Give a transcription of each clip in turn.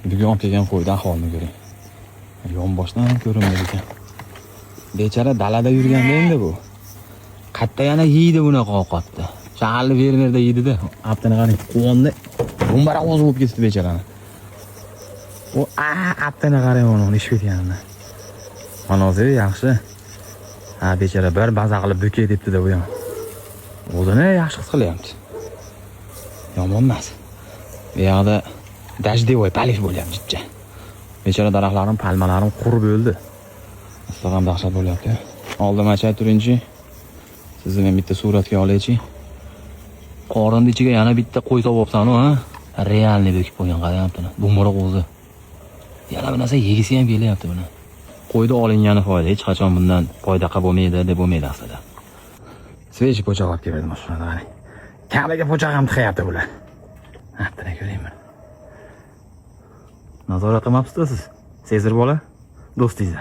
Bugun olib kelgan qo'ydan ahvolni ko'ring. Yonboshdan ko'rinmaydi ekan. Bechara dalada yurganda endi bu. Qatta yana yeydi bunaqa ovqatni. Shaharli fermerda yeydi-da. Aptani qarang, quvonda bo'mbara ovoz bo'lib ketdi becharaning. O aptani qarang uni ish ketganini. Manozi yaxshi. Ha bechara bir baza qilib bo'kay debdi-da bu ham. O'zini yaxshi his qilyapti. Yomon emas. Bu yoqda dajdevoy palif bo'lyapti. Bechara daraxtlarim, palmalarim qurib o'ldi. Aslida ham dahshat bo'lyapti. Oldin aytib turingchi. Sizni men bitta suratga olaychi. Qorinning ichiga yana bitta qo'y topibsan-ku, ha? Realni bo'kib qo'ygan qarayapti. Bo'mroq o'zi. Yana bir narsa yegisi ham kelyapti buni. Qo'yda olingani foyda, hech qachon bundan foyda bo'lmaydi deb bo'lmaydi aslida. Sveji po'choq olib keldim shuna qarang. Kamiga po'choq ham tiqyapti bular. Haptani ko'ringmi? Nazorat qilmabsiz siz. Sezir bola, do'stingiz.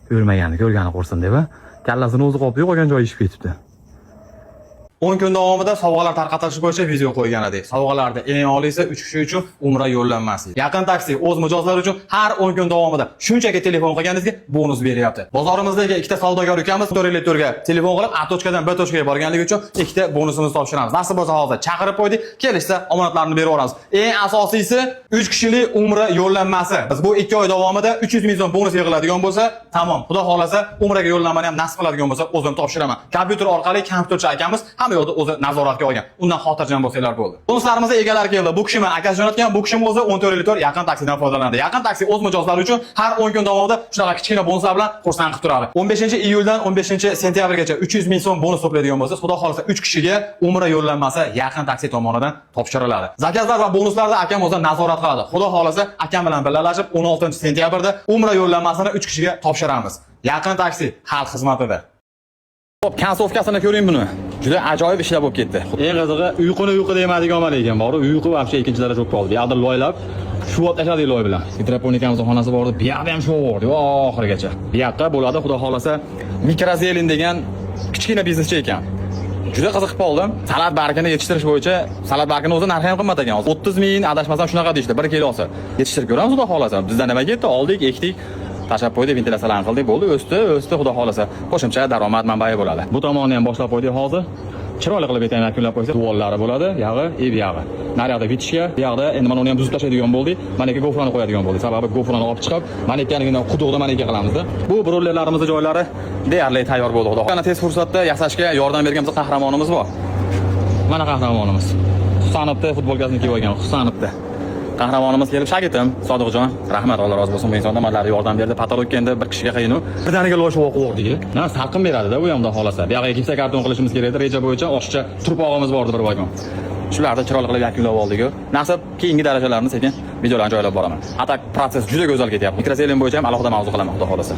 Ko'rmagani, ko'rgani qo'rsin deb, kallasini o'zi qopib qolgan joyi ishib ketibdi. 10 kun davomida sovg'alar tarqatilishi bo'yicha video qo'ygan edik. Sovg'alarda eng oliysi 3 kishi uchun Umra yo'llanmasi. Yaqin taksi o'z mijozlari uchun har 10 kun davomida shunchaki telefon qilganingizga bonus beryapti. Bozorimizdagi ikkita savdogar ukamiz to'rga telefon qilib, A tochkadan B tochkaga borganligi uchun ikkita bonusimizni topshiramiz. Nasib bo'lsa hozir chaqirib qo'ydik, kelishsa omonatlarni berib yuboramiz. Eng asosiysi 3 kishilik Umra yo'llanmasi. Biz bu 2 oy davomida 300 ming so'm bonus yig'iladigan bo'lsa, tamom. Xudo xolasa Umraga yo'llanmani ham nasib qiladigan bo'lsa, o'zim topshiraman. Kompyuter orqali kompyuterchi akamiz hamma yo'lda o'zi nazoratga olgan. Undan xotirjam bo'lsanglar bo'ldi. Bonuslarimizni egalari keldi. Bu kishi men akasi jo'natgan, bu kishi o'zi 14 yaqin taksidan foydalanadi. Yaqin taksi o'z mijozlari uchun har 10 kun davomida shunaqa kichkina bonuslar bilan xursand qilib turadi. 15-iyuldan 15-sentyabrgacha 300 ming so'm bonus to'playdigan bo'lsa, xudo xolasa 3 kishiga Umra yo'llanmasi yaqin taksi tomonidan topshiriladi. Zakazlar va bonuslarni akam o'zi nazorat qiladi. Xudo xolasa akam bilan birgalashib 16-sentyabrda Umra yo'llanmasini 3 kishiga topshiramiz. Yaqin taksi xalq xizmatida. Hop, kansovkasini ko'ring buni. Juda ajoyib ishlar bo'lib ketdi. Eng qizig'i uyqu demaydigan omad ekan. Bor, uyqu vobshe ikkinchi daraja bo'lib qoldi. Bu yoqda loylab, shu vaqt tashladik loy bilan. Hidroponikamiz xonasi bor edi. Bu yoqda ham shu bordi, oxirigacha. Bu yoqqa bo'ladi, xudo xolasa, mikrozelin degan kichkina bizneschi ekan. Juda qiziqib qoldim. Salat bargini yetishtirish bo'yicha, salat bargini o'zi narxi ham qimmat ekan. 30 ming adashmasam shunaqa deydi, 1 kilosi. Yetishtirib ko'ramiz, xudo xolasa. Bizdan nima ketdi? Oldik, ekdik. Tashab qo'ydik, ventilyatsiyalarni qildik, bo'ldi, o'sdi, xudo xolasa. Qo'shimcha daromad manbai bo'ladi. Bu tomonni ham boshlab qo'ydik hozir. Chiroyli qilib bitta yakunlab qo'ysa, tuvollari bo'ladi, yog'i, yog'i. Naryoqda bitishga, bu yoqda endi mana uni ham buzib tashlaydigan bo'ldik. Mana ikki gofrani qo'yadigan bo'ldik. Sababi gofrani olib chiqib, mana ikkanigini quduqda mana ikki qilamiz-da. Bu brollerlarimizning joylari deyarli tayyor bo'ldi, xudo. Yana tez fursatda yasashga yordam bergan biz qahramonimiz bor. Mana qahramonimiz. Husanobda futbolkasini kiyib olgan, Husanobda. Qahramonimiz kelib, shagitim Sodiqjon, rahmat, Alloh rozi bo'lsin, bu insondan manlar yordam berdi. Patologga endi bir kishiga qiyin-u. Birdaniga loyish o'qib Na, salqin beradi-da bu hamda xolasa. Bu yoqqa gipsa karton qilishimiz kerak edi. Reja bo'yicha oshiqcha turpog'imiz bordi bir vagon. Shularni chiroyli qilib yakunlab oldik-ku. Nasib keyingi darajalarni sekin videolarni joylab boraman. Atak proses juda go'zal ketyapti. Mikroselin bo'yicha ham alohida mavzu qilaman, xudo xolasa.